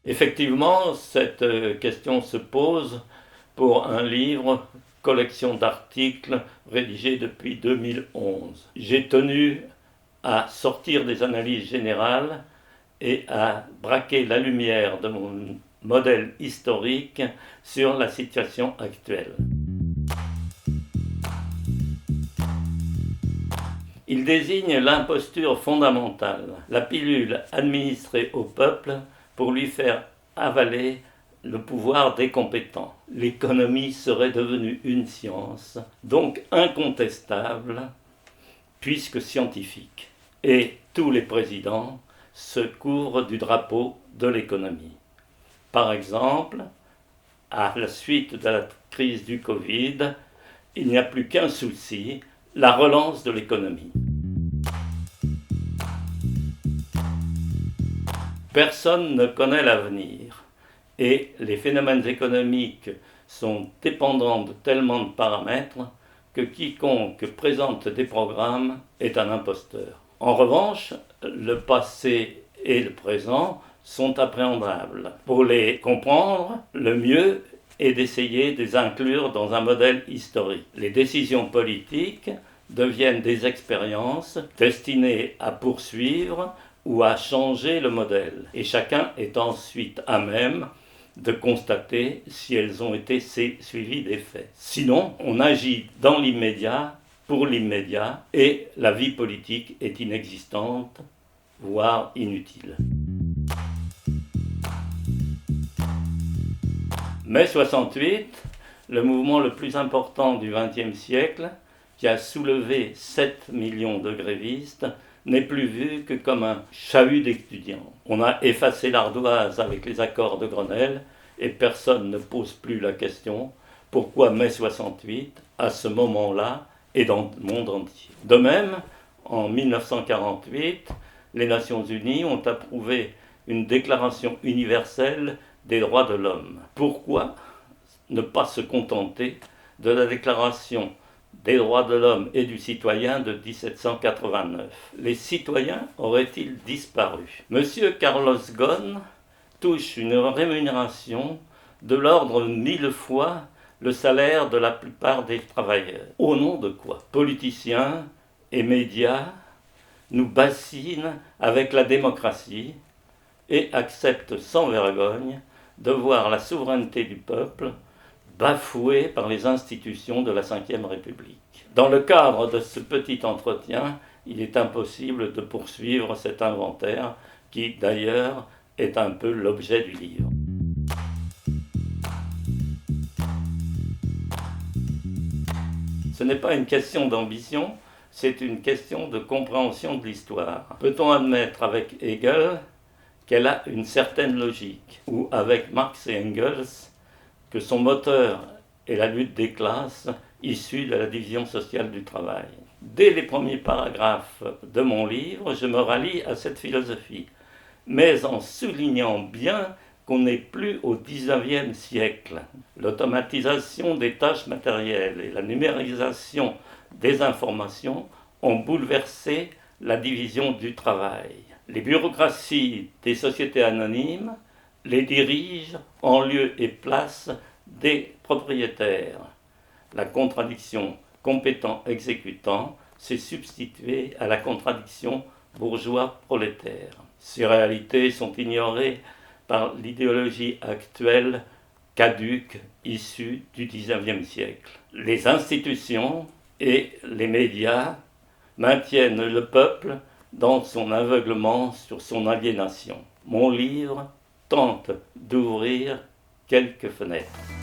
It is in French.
Effectivement, cette question se pose pour un livre, collection d'articles rédigé depuis 2011. J'ai tenu à sortir des analyses générales et à braquer la lumière de mon modèle historique sur la situation actuelle. Il désigne l'imposture fondamentale, la pilule administrée au peuple pour lui faire avaler le pouvoir des compétents. L'économie serait devenue une science, donc incontestable, puisque scientifique. Et tous les présidents se couvrent du drapeau de l'économie. Par exemple, à la suite de la crise du Covid, il n'y a plus qu'un souci, la relance de l'économie. Personne ne connaît l'avenir et les phénomènes économiques sont dépendants de tellement de paramètres que quiconque présente des programmes est un imposteur. En revanche, le passé et le présent sont appréhendables. Pour les comprendre, le mieux est d'essayer de les inclure dans un modèle historique. Les décisions politiques deviennent des expériences destinées à poursuivre ou à changer le modèle. Et chacun est ensuite à même de constater si elles ont été suivies des faits. Sinon, on agit dans l'immédiat, pour l'immédiat, et la vie politique est inexistante, voire inutile. Mai 68, le mouvement le plus important du XXe siècle, qui a soulevé 7 millions de grévistes, n'est plus vu que comme un chahut d'étudiants. On a effacé l'ardoise avec les accords de Grenelle et personne ne pose plus la question pourquoi mai 68, à ce moment-là, et dans le monde entier. De même, en 1948, les Nations Unies ont approuvé une déclaration universelle des droits de l'homme. Pourquoi ne pas se contenter de la déclaration des droits de l'homme et du citoyen de 1789. Les citoyens auraient-ils disparu? Monsieur Carlos Ghosn touche une rémunération de l'ordre de 1000 fois le salaire de la plupart des travailleurs. Au nom de quoi? Politiciens et médias nous bassinent avec la démocratie et acceptent sans vergogne de voir la souveraineté du peuple bafoué par les institutions de la Ve République. Dans le cadre de ce petit entretien, il est impossible de poursuivre cet inventaire qui, d'ailleurs, est un peu l'objet du livre. Ce n'est pas une question d'ambition, c'est une question de compréhension de l'histoire. Peut-on admettre avec Hegel qu'elle a une certaine logique, ou avec Marx et Engels, que son moteur est la lutte des classes issue de la division sociale du travail. Dès les premiers paragraphes de mon livre, je me rallie à cette philosophie, mais en soulignant bien qu'on n'est plus au XIXe siècle. L'automatisation des tâches matérielles et la numérisation des informations ont bouleversé la division du travail. Les bureaucraties des sociétés anonymes les dirigent en lieu et place des propriétaires. La contradiction compétent-exécutant s'est substituée à la contradiction bourgeois-prolétaire. Ces réalités sont ignorées par l'idéologie actuelle caduque issue du XIXe siècle. Les institutions et les médias maintiennent le peuple dans son aveuglement sur son aliénation. Mon livre tente d'ouvrir quelques fenêtres.